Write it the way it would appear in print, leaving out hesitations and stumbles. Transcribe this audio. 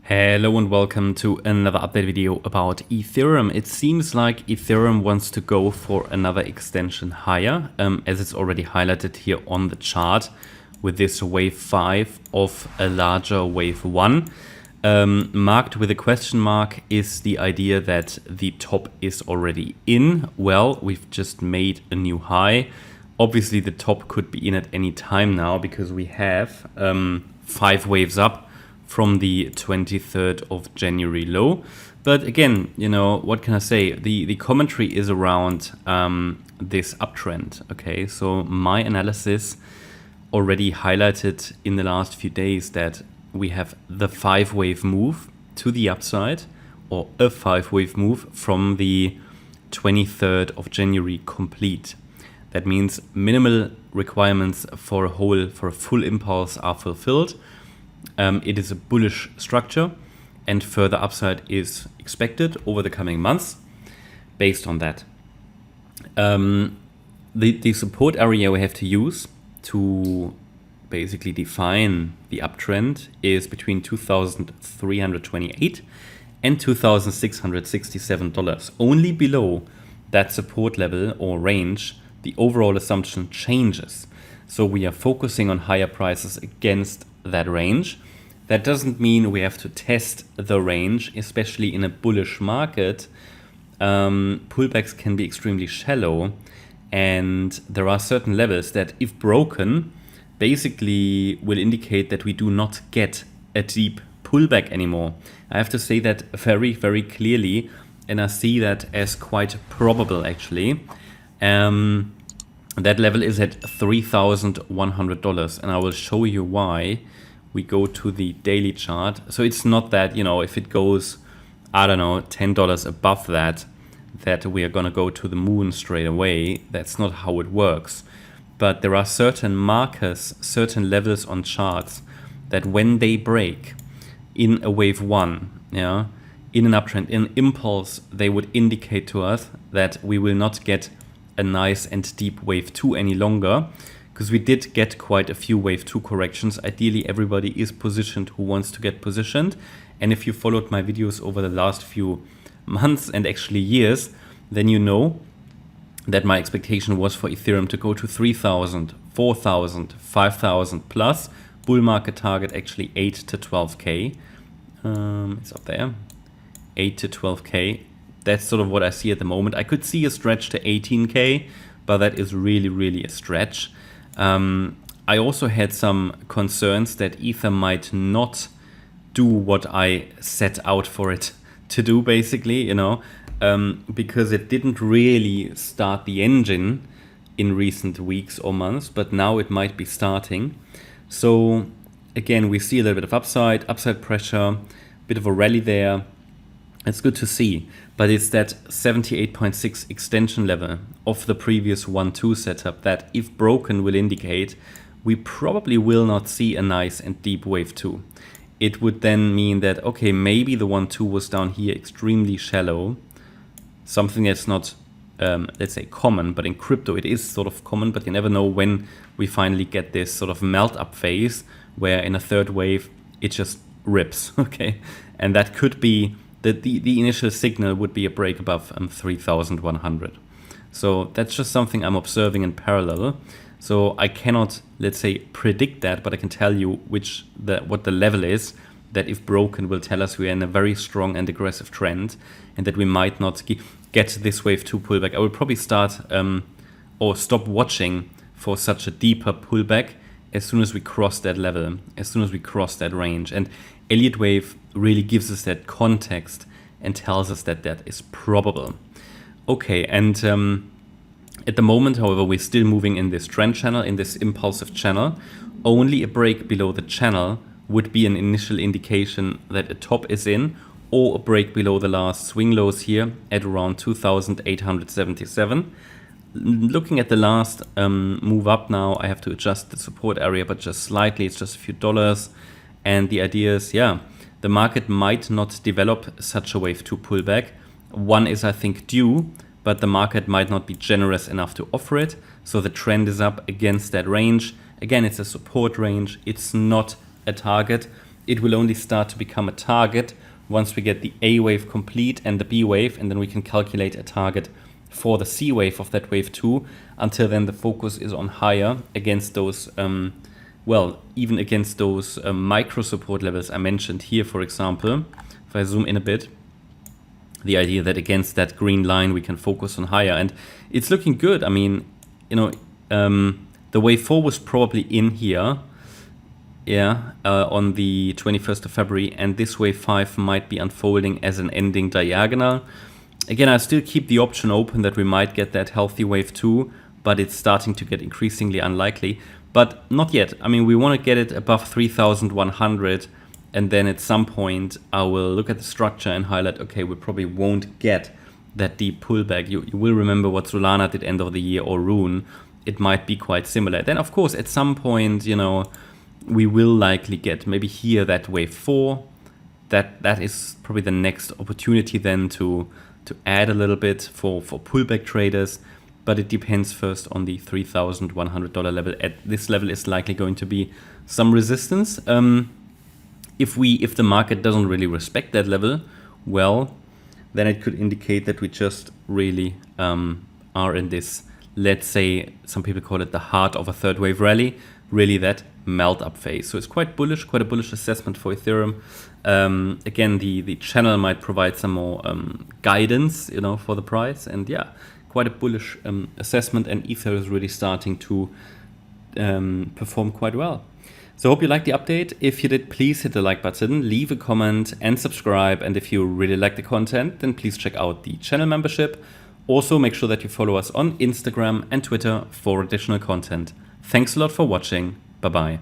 Hello and welcome to another update video about Ethereum. It seems like Ethereum wants to go for another extension higher, as it's already highlighted here on the chart with this wave 5 of a larger wave 1. Marked with a question mark is the idea that the top is already in. Well, we've just made a new high. Obviously the top could be in at any time now because we have 5 waves up from the 23rd of January low. But again, you know, what can I say? The commentary is around this uptrend. Okay, so my analysis already highlighted in the last few days that we have the 5-wave move to the upside, or a 5-wave move from the 23rd of January complete. That means minimal requirements for a full impulse are fulfilled. It is a bullish structure and further upside is expected over the coming months based on that. The support area we have to use to basically define the uptrend is between $2,328 and $2,667. Only below that support level or range, the overall assumption changes. So we are focusing on higher prices against that range. That doesn't mean we have to test the range, especially in a bullish market. Pullbacks can be extremely shallow, and there are certain levels that, if broken, basically will indicate that we do not get a deep pullback anymore. I have to say that very, very clearly, and I see that as quite probable actually. That level is at $3,100, and I will show you why. We go to the daily chart. So it's not that, you know, if it goes, I don't know, $10 above that we are going to go to the moon straight away. That's not how it works. But there are certain markers, certain levels on charts that when they break in a wave 1, yeah, in an uptrend, in an impulse, they would indicate to us that we will not get a nice and deep wave 2 any longer, because we did get quite a few wave 2 corrections. Ideally, everybody is positioned who wants to get positioned. And if you followed my videos over the last few months and actually years, then you know that my expectation was for Ethereum to go to 3,000, 4,000, 5,000 plus. Bull market target actually 8 to 12K. It's up there, 8 to 12K. That's sort of what I see at the moment. I could see a stretch to 18K, but that is really, really a stretch. I also had some concerns that Ether might not do what I set out for it to do, basically, you know, because it didn't really start the engine in recent weeks or months, but now it might be starting. So again, we see a little bit of upside pressure, bit of a rally there. It's good to see, but it's that 78.6 extension level of the previous 1-2 setup that, if broken, will indicate we probably will not see a nice and deep wave 2. It would then mean that, okay, maybe the 1-2 was down here extremely shallow, something that's not, let's say, common, but in crypto it is sort of common, but you never know when we finally get this sort of melt up phase where in a third wave it just rips, okay? And that could be the initial signal would be a break above 3,100. So that's just something I'm observing in parallel. So I cannot, let's say, predict that, but I can tell you what the level is that, if broken, will tell us we are in a very strong and aggressive trend, and that we might not get this wave 2 pullback. I will probably start or stop watching for such a deeper pullback as soon as we cross that level, as soon as we cross that range. And Elliott Wave really gives us that context and tells us that that is probable. Okay, and at the moment, however, we're still moving in this trend channel, in this impulsive channel. Only a break below the channel would be an initial indication that a top is in, or a break below the last swing lows here at around 2,877. Looking at the last move up now, I have to adjust the support area, but just slightly. It's just a few dollars. And the idea is, yeah, the market might not develop such a wave 2 pullback. One is, I think, due, but the market might not be generous enough to offer it. So the trend is up against that range. Again, it's a support range. It's not a target. it will only start to become a target once we get the A wave complete and the B wave, and then we can calculate a target for the C wave of that wave 2. Until then, the focus is on higher against those, even against those micro support levels I mentioned here, for example. If I zoom in a bit, the idea that against that green line we can focus on higher, and it's looking good. I mean, the wave 4 was probably in here, on the 21st of February, and this wave 5 might be unfolding as an ending diagonal. Again, I still keep the option open that we might get that healthy wave 2, but it's starting to get increasingly unlikely. But not yet. I mean, we want to get it above 3,100, and then at some point I will look at the structure and highlight, okay, we probably won't get that deep pullback. You will remember what Solana did end of the year, or Rune. It might be quite similar. Then, of course, at some point, we will likely get maybe here that wave 4. That is probably the next opportunity then to add a little bit for pullback traders. But it depends first on the $3,100 level. At this level is likely going to be some resistance. If the market doesn't really respect that level, well, then it could indicate that we just really are in this, let's say, some people call it the heart of a third wave rally, really that melt up phase. So it's quite bullish, quite a bullish assessment for Ethereum. Again, the channel might provide some more guidance, for the price, and yeah, quite a bullish assessment, and Ether is really starting to perform quite well. So I hope you liked the update. If you did, please hit the like button, leave a comment and subscribe. And if you really like the content, then please check out the channel membership. Also, make sure that you follow us on Instagram and Twitter for additional content. Thanks a lot for watching. Bye-bye.